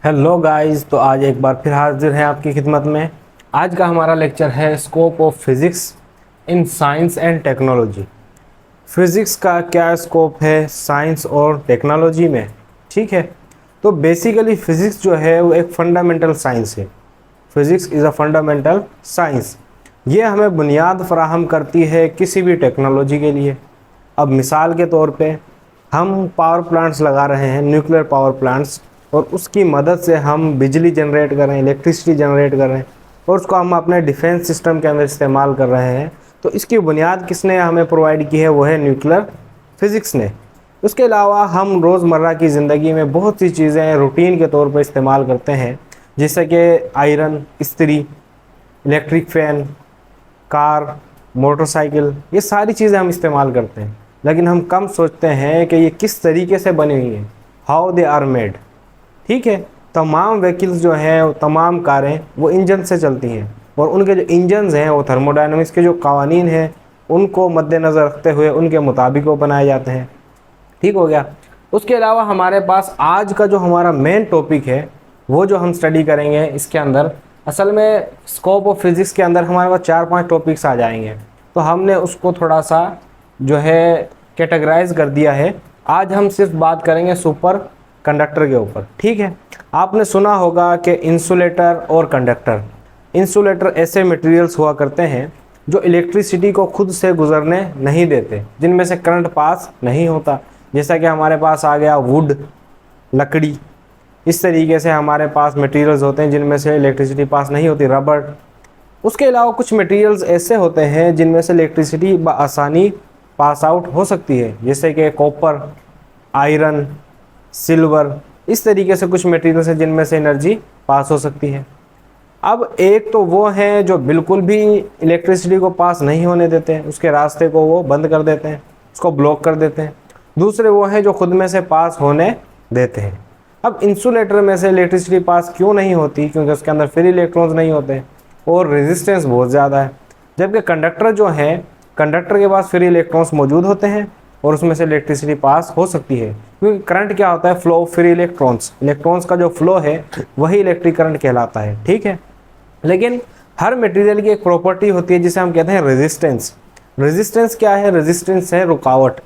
Hello guys, तो आज एक बार फिर हाजिर हैं आपकी खिदमत में। आज का हमारा लेक्चर है scope of physics in science and technology. Physics का क्या स्कोप है साइंस और टेक्नोलॉजी में, ठीक है। तो बेसिकली फ़िज़िक्स जो है वो एक फंडामेंटल साइंस है। Physics is a fundamental science. ये हमें बुनियाद फराहम करती है किसी भी टेक्नोलॉजी के लिए। अब मिसाल के तौर पे हम पावर प्लांट्स लगा रहे हैं, न्यूक्लियर पावर प्लांट्स, और उसकी मदद से हम बिजली जनरेट कर रहे हैं, इलेक्ट्रिसिटी जनरेट कर रहे हैं, और उसको हम अपने डिफेंस सिस्टम के अंदर इस्तेमाल कर रहे हैं। तो इसकी बुनियाद किसने हमें प्रोवाइड की है? वो है न्यूक्लियर फिज़िक्स ने। उसके अलावा हम रोज़मर्रा की ज़िंदगी में बहुत सी चीज़ें रूटीन के तौर पर इस्तेमाल करते हैं, जैसे कि आयरन, इस्त्री, इलेक्ट्रिक फ़ैन, कार, मोटरसाइकिल, ये सारी चीज़ें हम इस्तेमाल करते हैं। लेकिन हम कम सोचते हैं कि ये किस तरीके से बनी हुई हैं, हाउ दे आर मेड, ठीक है। तमाम व्हीकल्स जो हैं, तमाम कारें, वो इंजन से चलती हैं, और उनके जो इंजन्स हैं वो थर्मोडायनामिक्स के जो कवानीन हैं उनको मद्देनज़र रखते हुए उनके मुताबिक वो बनाए जाते हैं, ठीक हो गया। उसके अलावा हमारे पास आज का जो हमारा मेन टॉपिक है, वो जो हम स्टडी करेंगे इसके अंदर, असल में स्कोप ऑफ फिज़िक्स के अंदर हमारे पास 4-5 टॉपिक्स आ जाएंगे। तो हमने उसको थोड़ा सा जो है कैटेगराइज कर दिया है। आज हम सिर्फ बात करेंगे सुपर कंडक्टर के ऊपर, ठीक है। आपने सुना होगा कि इंसुलेटर और कंडक्टर। इंसुलेटर ऐसे मटेरियल्स हुआ करते हैं जो इलेक्ट्रिसिटी को खुद से गुजरने नहीं देते, जिनमें से करंट पास नहीं होता। जैसा कि हमारे पास आ गया वुड, लकड़ी, इस तरीके से हमारे पास मटेरियल्स होते हैं जिनमें से इलेक्ट्रिसिटी पास नहीं होती, रबड़। उसके अलावा कुछ मटेरियल्स ऐसे होते हैं जिनमें से इलेक्ट्रिसिटी आसानी पास आउट हो सकती है, जैसे कि कॉपर, आयरन, सिल्वर, इस तरीके से कुछ मटेरियल्स हैं जिनमें से एनर्जी पास हो सकती है। अब एक तो वो हैं जो बिल्कुल भी इलेक्ट्रिसिटी को पास नहीं होने देते हैं, उसके रास्ते को वो बंद कर देते हैं, उसको ब्लॉक कर देते हैं। दूसरे वो हैं जो खुद में से पास होने देते हैं। अब इंसुलेटर में से इलेक्ट्रिसिटी पास क्यों नहीं होती? क्योंकि उसके अंदर फ्री इलेक्ट्रॉन्स नहीं होते और रेजिस्टेंस बहुत ज़्यादा है। जबकि कंडक्टर जो है, कंडक्टर के पास फ्री इलेक्ट्रॉन्स मौजूद होते हैं और उसमें से इलेक्ट्रिसिटी पास हो सकती है। क्योंकि करंट क्या होता है? Flow of free electrons. Electrons का जो फ्लो है वही इलेक्ट्रिक करंट कहलाता है, ठीक है। लेकिन हर मटेरियल की एक प्रॉपर्टी होती है जिसे हम कहते हैं रेजिस्टेंस। रेजिस्टेंस क्या है? रेजिस्टेंस है रुकावट।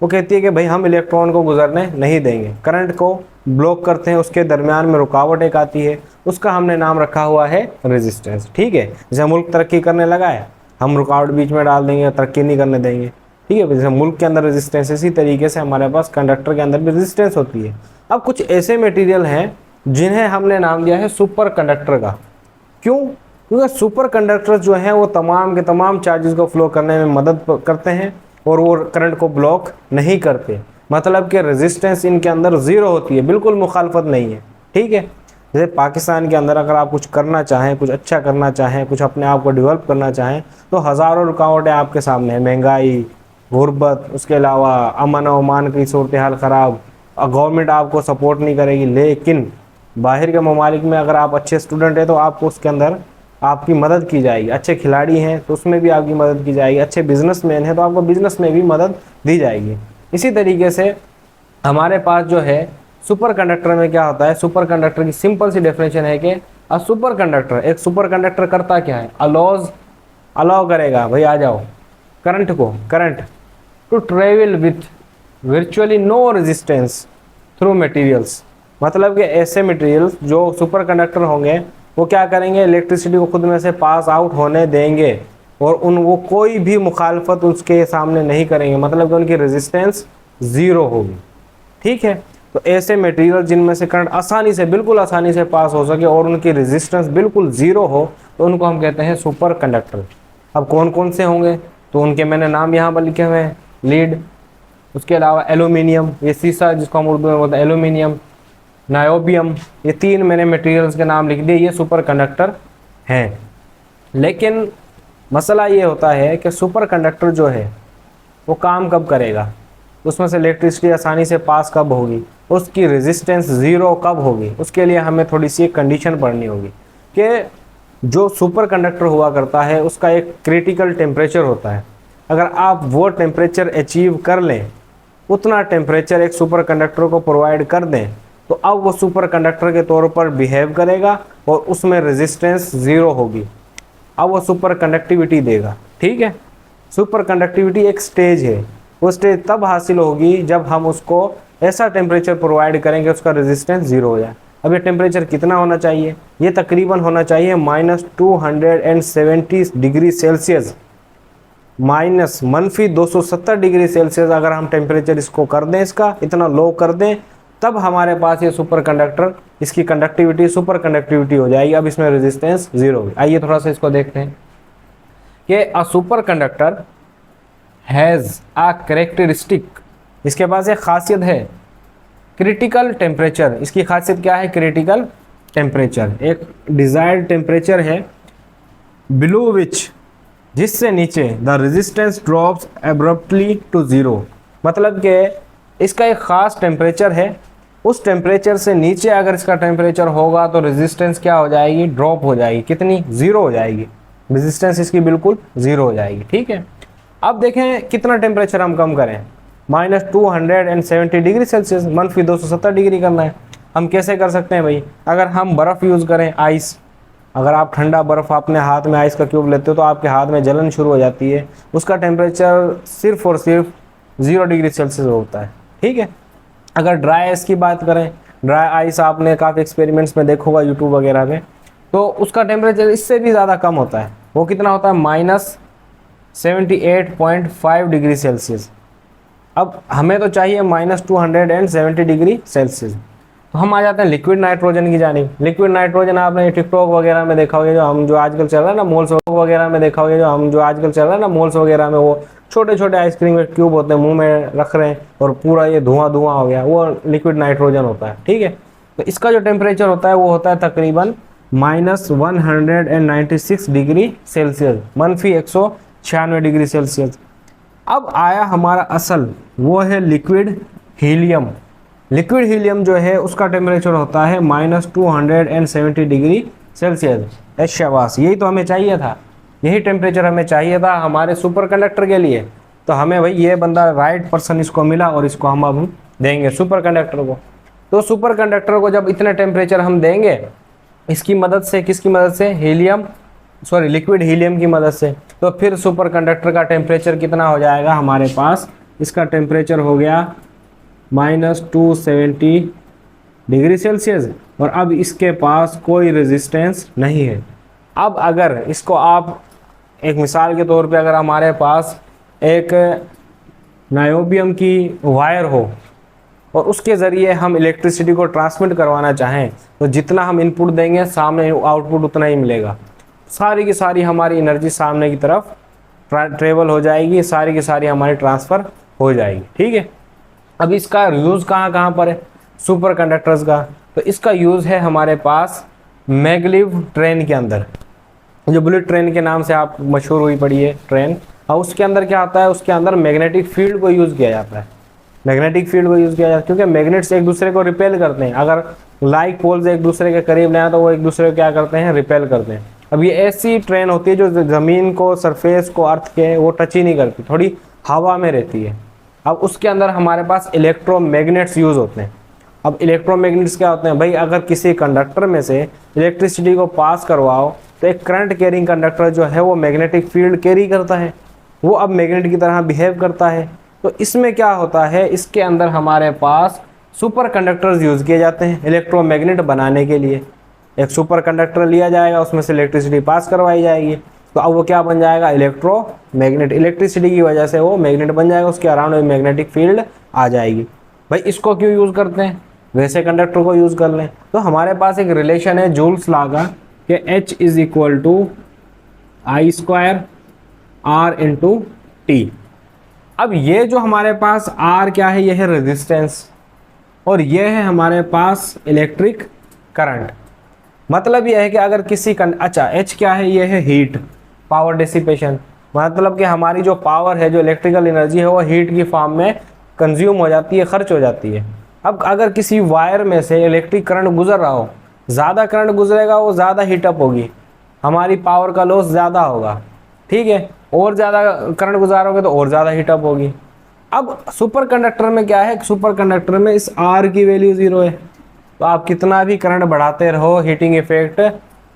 वो कहती है कि भाई हम इलेक्ट्रॉन को गुजरने नहीं देंगे, करंट को ब्लॉक करते हैं, उसके दरमियान में रुकावट एक आती है, उसका हमने नाम रखा हुआ है रेजिस्टेंस, ठीक है। जैसे मुल्क तरक्की करने लगा है, हम रुकावट बीच में डाल देंगे, तरक्की नहीं करने देंगे, ठीक है। जैसे मुल्क के अंदर रेजिस्टेंस, इसी तरीके से हमारे पास कंडक्टर के अंदर भी रेजिस्टेंस होती है। अब कुछ ऐसे मटेरियल हैं जिन्हें हमने नाम दिया है सुपर कंडक्टर का। क्यों? क्योंकि सुपर कंडक्टर जो हैं वो तमाम के तमाम चार्जेस को फ्लो करने में मदद करते हैं और वो करंट को ब्लॉक नहीं करते। मतलब कि रेजिस्टेंस इनके अंदर ज़ीरो होती है, बिल्कुल मुखालफत नहीं है, ठीक है। जैसे पाकिस्तान के अंदर अगर आप कुछ करना चाहें, कुछ अच्छा करना चाहें, कुछ अपने आप को डेवलप करना चाहें, तो हज़ारों रुकावटें आपके सामने हैं। महंगाई, गुर्बत, उसके अलावा अमन और अमान की सूरत हाल ख़राब, गवर्नमेंट आपको सपोर्ट नहीं करेगी। लेकिन बाहर के ममालिक में अगर आप अच्छे स्टूडेंट हैं तो आपको उसके अंदर आपकी मदद की जाएगी। अच्छे खिलाड़ी हैं तो उसमें भी आपकी मदद की जाएगी। अच्छे बिजनेसमैन हैं तो आपको बिजनेस में भी मदद दी जाएगी। इसी तरीके से हमारे पास जो है सुपर कंडक्टर में क्या होता है? सुपर कंडक्टर की सिंपल सी डेफिनेशन है कि अ सुपर कंडक्टर, एक सुपर कंडक्टर करता क्या है? अलाउ करेगा, भाई आ जाओ, current to travel with virtually no resistance through materials. मतलब कि ऐसे मटेरियल्स जो सुपर कंडक्टर होंगे वो क्या करेंगे? इलेक्ट्रिसिटी को खुद में से पास आउट होने देंगे और वो कोई भी मुखालफत उसके सामने नहीं करेंगे। मतलब कि उनकी रेजिस्टेंस ज़ीरो होगी, ठीक है। तो ऐसे मटेरियल जिनमें से करंट आसानी से, बिल्कुल आसानी से पास हो सके और उनकी रेजिस्टेंस बिल्कुल ज़ीरो हो, तो उनको हम कहते हैं सुपर कंडक्टर। अब कौन कौन से होंगे? तो उनके मैंने नाम यहाँ पर लिखे हुए हैं। लीड, उसके अलावा एल्यूमिनियम, ये सीसा जिसको हम उर्दू में बोलते हैं एल्यूमिनियम, नायोबियम, ये 3 मैंने मटेरियल्स के नाम लिख दिए, ये सुपर कंडक्टर हैं। लेकिन मसला ये होता है कि सुपर कंडक्टर जो है वो काम कब करेगा? उसमें से इलेक्ट्रिसिटी आसानी से पास कब होगी? उसकी रेजिस्टेंस ज़ीरो कब होगी? उसके लिए हमें थोड़ी सी एक कंडीशन पढ़नी होगी कि जो सुपर कंडक्टर हुआ करता है उसका एक क्रिटिकल टेम्परेचर होता है। अगर आप वो टेम्परेचर अचीव कर लें, उतना टेम्परेचर एक सुपर कंडक्टर को प्रोवाइड कर दें, तो अब वो सुपर कंडक्टर के तौर पर बिहेव करेगा और उसमें रेजिस्टेंस ज़ीरो होगी। अब वो सुपर कंडक्टिविटी देगा। ठीक है, सुपर कंडक्टिविटी एक स्टेज है, वो स्टेज तब हासिल होगी जब हम उसको ऐसा टेम्परेचर प्रोवाइड करेंगे उसका रेजिस्टेंस ज़ीरो हो जाए। अब ये टेम्परेचर कितना होना चाहिए? ये तकरीबन होना चाहिए -270 डिग्री सेल्सियस, -270 डिग्री सेल्सियस। अगर हम टेम्परेचर इसको कर दें, इसका इतना लो कर दें, तब हमारे पास ये सुपर कंडक्टर, इसकी कंडक्टिविटी सुपर कंडक्टिविटी हो जाएगी। अब इसमें रेजिस्टेंस ज़ीरो होगी। आइए थोड़ा सा इसको देखते हैं कि a super conductor has a characteristic, इसके पास एक खासियत है क्रिटिकल टेम्परेचर। इसकी खासियत क्या है? क्रिटिकल टेम्परेचर, एक डिज़ायर्ड टेम्परेचर है बिलो विच, जिससे नीचे the resistance drops abruptly to zero. मतलब कि इसका एक ख़ास टेम्परेचर है, उस टेम्परेचर से नीचे अगर इसका टेम्परेचर होगा तो रेजिस्टेंस क्या हो जाएगी? ड्रॉप हो जाएगी। कितनी? ज़ीरो हो जाएगी। रेजिस्टेंस इसकी बिल्कुल ज़ीरो हो जाएगी। ठीक है, अब देखें कितना टेम्परेचर हम कम करें। -270 डिग्री सेल्सियस, -270 डिग्री करना है। हम कैसे कर सकते हैं भाई? अगर हम बर्फ़ यूज़ करें, आइस, अगर आप ठंडा बर्फ़ अपने हाथ में आइस का क्यूब लेते हो तो आपके हाथ में जलन शुरू हो जाती है। उसका टेम्परेचर सिर्फ और सिर्फ 0 डिग्री सेल्सियस होता है। ठीक है, अगर ड्राई आइस की बात करें, ड्राई आइस आपने काफ़ी एक्सपेरिमेंट्स में देखा होगा यूट्यूब वगैरह में, तो उसका टेम्परेचर इससे भी ज़्यादा कम होता है। वो कितना होता है? -78.5 डिग्री सेल्सियस। अब हमें तो चाहिए -270 डिग्री सेल्सियस। तो हम आ जाते हैं लिक्विड नाइट्रोजन की जानिब। लिक्विड नाइट्रोजन आपने टिकटॉक वगैरह में देखा होगा, जो आजकल चल रहा है ना मोल्स वगैरह में देखा होगा, जो आजकल चल रहा है ना मोल्स वगैरह में, वो छोटे छोटे आइसक्रीम के क्यूब होते हैं, मुंह में रख रहे हैं और पूरा ये धुआं हो गया, वो लिक्विड नाइट्रोजन होता है। ठीक है, तो इसका जो टेम्परेचर होता है वो होता है तकरीबन -196 डिग्री सेल्सियस, -196 डिग्री सेल्सियस। अब आया हमारा असल, वो है लिक्विड हीलियम। लिक्विड हीलियम जो है उसका टेम्परेचर होता है -270 डिग्री सेल्सियस। शाबाश, यही तो हमें चाहिए था, यही टेम्परेचर हमें चाहिए था हमारे सुपर कंडक्टर के लिए। तो हमें भाई ये बंदा राइट पर्सन इसको मिला और इसको हम अब देंगे सुपर कंडक्टर को। तो सुपर कंडक्टर को जब इतने टेम्परेचर हम देंगे, इसकी मदद से, किसकी मदद से? लिक्विड हीलियम की मदद से। तो फिर सुपर कंडक्टर का टेम्परेचर कितना हो जाएगा हमारे पास? इसका टेम्परेचर हो गया -270 डिग्री सेल्सियस, और अब इसके पास कोई रेजिस्टेंस नहीं है। अब अगर इसको आप एक मिसाल के तौर पे, अगर हमारे पास एक नायोबियम की वायर हो और उसके ज़रिए हम इलेक्ट्रिसिटी को ट्रांसमिट करवाना चाहें, तो जितना हम इनपुट देंगे सामने आउटपुट उतना ही मिलेगा। सारी की सारी हमारी एनर्जी सामने की तरफ ट्रेवल हो जाएगी, सारी की सारी हमारी ट्रांसफ़र हो जाएगी। ठीक है, अब इसका यूज़ कहाँ कहाँ पर है सुपर कंडक्टर्स का? तो इसका यूज़ है हमारे पास मैगलीव ट्रेन के अंदर, जो बुलेट ट्रेन के नाम से आप मशहूर हुई पड़ी है ट्रेन। और उसके अंदर क्या होता है? उसके अंदर मैग्नेटिक फील्ड को यूज़ किया जाता है। मैग्नेटिक फील्ड को यूज़ किया जाता है क्योंकि मैग्नेट्स एक दूसरे को रिपेल करते हैं। अगर लाइक पोल्स एक दूसरे के करीब ले आए तो वो एक दूसरे को क्या करते हैं? रिपेल करते हैं। अब ये ऐसी ट्रेन होती है जो ज़मीन को, सरफेस को, अर्थ के वो टच ही नहीं करती, थोड़ी हवा में रहती है। अब उसके अंदर हमारे पास इलेक्ट्रोमैग्नेट्स यूज़ होते हैं। अब इलेक्ट्रोमैग्नेट्स क्या होते हैं भाई? अगर किसी कंडक्टर में से इलेक्ट्रिसिटी को पास करवाओ तो एक करंट कैरिंग कंडक्टर जो है वो मैग्नेटिक फील्ड कैरी करता है, वो अब मैग्नेट की तरह बिहेव करता है। तो इसमें क्या होता है? इसके अंदर हमारे पास सुपर कंडक्टर्स यूज़ किए जाते हैं इलेक्ट्रोमैग्नेट बनाने के लिए। एक सुपर कंडक्टर लिया जाएगा, उसमें से इलेक्ट्रिसिटी पास करवाई जाएगी, तो अब वो क्या बन जाएगा? इलेक्ट्रोमैग्नेट। इलेक्ट्रिसिटी की वजह से वो मैग्नेट बन जाएगा, उसके अराउंड में मैग्नेटिक फील्ड आ जाएगी। भाई इसको क्यों यूज़ करते हैं? वैसे कंडक्टर को यूज़ कर लें। तो हमारे पास एक रिलेशन है जूल्स लॉ का कि H = I² R/T। अब ये जो हमारे पास R क्या है? ये है रेजिस्टेंस, और ये है हमारे पास इलेक्ट्रिक करंट। मतलब ये है कि अगर किसी अच्छा H क्या है? ये है हीट, पावर डिसिपेशन। मतलब कि हमारी जो पावर है, जो इलेक्ट्रिकल एनर्जी है, वो हीट की फॉर्म में कंज्यूम हो जाती है, खर्च हो जाती है। अब अगर किसी वायर में से इलेक्ट्रिक करंट गुजर रहा हो, ज़्यादा करंट गुजरेगा वो ज़्यादा हीटअप होगी, हमारी पावर का लॉस ज़्यादा होगा। ठीक है, और ज़्यादा करंट गुजारोगे तो और ज़्यादा हीटअप होगी। अब सुपर कंडक्टर में क्या है? सुपर कंडक्टर में इस R की वैल्यू 0 है, तो आप कितना भी करंट बढ़ाते रहो हीटिंग इफेक्ट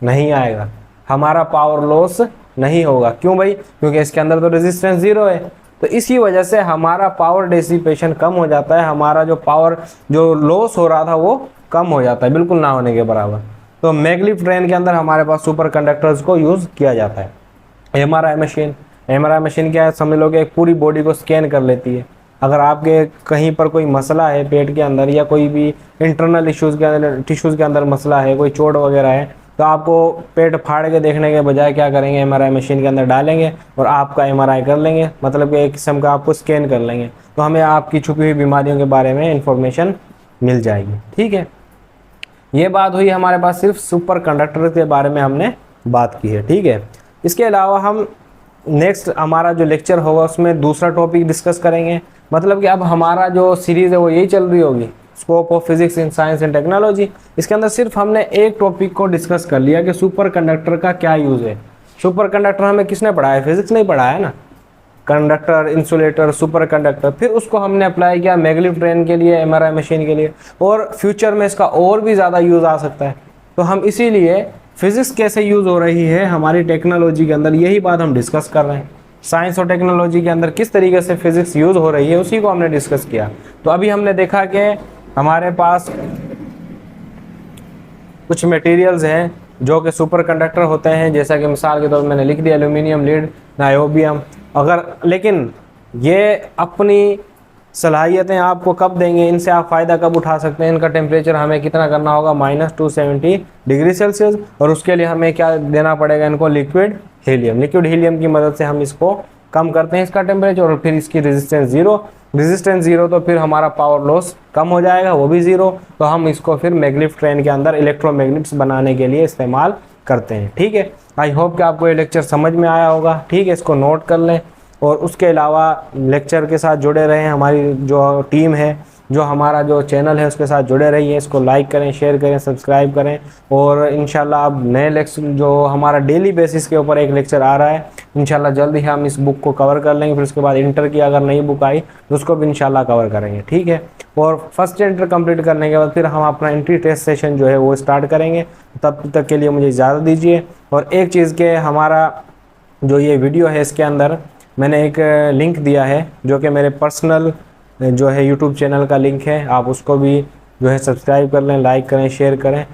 नहीं आएगा, हमारा पावर लॉस नहीं होगा। क्यों भाई? क्योंकि इसके अंदर तो रेजिस्टेंस जीरो है। तो इसी वजह से हमारा पावर डिसिपेशन कम हो जाता है, हमारा जो पावर जो लॉस हो रहा था वो कम हो जाता है, बिल्कुल ना होने के बराबर। तो मैग्लिफ ट्रेन के अंदर हमारे पास सुपर कंडक्टर्स को यूज़ किया जाता है। एमआरआई मशीन क्या है? समझ लो कि एक पूरी बॉडी को स्कैन कर लेती है। अगर आपके कहीं पर कोई मसला है पेट के अंदर या कोई भी इंटरनल इश्यूज़ के अंदर, टिश्यूज़ के अंदर मसला है, कोई चोट वगैरह है, तो आपको पेट फाड़ के देखने के बजाय क्या करेंगे, एमआरआई मशीन के अंदर डालेंगे और आपका एमआरआई कर लेंगे, मतलब कि एक किस्म का आपको स्कैन कर लेंगे, तो हमें आपकी छुपी हुई बीमारियों के बारे में इंफॉर्मेशन मिल जाएगी। ठीक है, ये बात हुई हमारे पास सिर्फ सुपर कंडक्टर के बारे में हमने बात की है। ठीक है, इसके अलावा हम नेक्स्ट हमारा जो लेक्चर होगा उसमें दूसरा टॉपिक डिस्कस करेंगे। मतलब कि अब हमारा जो सीरीज़ है वो यही चल रही होगी, scope of physics in science and technology. इसके अंदर सिर्फ हमने एक टॉपिक को डिस्कस कर लिया कि सुपर कंडक्टर का क्या यूज़ है। सुपर कंडक्टर हमें किसने पढ़ाया? फिजिक्स नहीं पढ़ाया ना। कंडक्टर, इंसुलेटर, सुपर कंडक्टर, फिर उसको हमने अप्लाई किया मैग्लिफ ट्रेन के लिए, एमआरआई मशीन के लिए, और फ्यूचर में इसका और भी ज़्यादा यूज़ आ सकता है। तो हम इसीलिए फिजिक्स कैसे यूज़ हो रही है हमारी टेक्नोलॉजी के अंदर, यही बात हम डिस्कस कर रहे हैं। साइंस और टेक्नोलॉजी के अंदर किस तरीके से फिजिक्स यूज़ हो रही है उसी को हमने डिस्कस किया। तो अभी हमने देखा कि हमारे पास कुछ मटेरियल्स हैं जो कि सुपर कंडक्टर होते हैं, जैसा कि मिसाल के तौर पर मैंने लिख दिया एल्यूमिनियम, लीड, नायोबियम। अगर लेकिन ये अपनी सलाहियतें आपको कब देंगे, इनसे आप फ़ायदा कब उठा सकते हैं, इनका टेम्परेचर हमें कितना करना होगा, -270 डिग्री सेल्सियस, और उसके लिए हमें क्या देना पड़ेगा इनको, लिक्विड हीलियम। लिक्विड हीलियम की मदद से हम इसको कम करते हैं इसका टेम्परेचर, और फिर इसकी रेजिस्टेंस ज़ीरो, तो फिर हमारा पावर लॉस कम हो जाएगा, वो भी ज़ीरो। तो हम इसको फिर मैग्लिफ ट्रेन के अंदर इलेक्ट्रोमैग्नेट्स बनाने के लिए इस्तेमाल करते हैं। ठीक है, आई होप कि आपको ये लेक्चर समझ में आया होगा। ठीक है, इसको नोट कर लें, और उसके अलावा लेक्चर के साथ जुड़े रहें, हमारी जो टीम है, जो हमारा जो चैनल है उसके साथ जुड़े रहिए। इसको लाइक करें, शेयर करें, सब्सक्राइब करें, और इंशाल्लाह अब नए लेक्चर जो हमारा डेली बेसिस के ऊपर एक लेक्चर आ रहा है, इंशाल्लाह जल्द ही हम इस बुक को कवर कर लेंगे। फिर उसके बाद इंटर की अगर नई बुक आई तो उसको भी इंशाल्लाह कवर करेंगे। ठीक है, और फर्स्ट इंटर कंप्लीट करने के बाद फिर हम अपना एंट्री टेस्ट सेशन जो है वो स्टार्ट करेंगे। तब तक के लिए मुझे इजाज़त दीजिए। और एक चीज़ के हमारा जो ये वीडियो है इसके अंदर मैंने एक लिंक दिया है जो कि मेरे पर्सनल जो है यूट्यूब चैनल का लिंक है, आप उसको भी जो है सब्सक्राइब कर लें, लाइक करें, शेयर करें।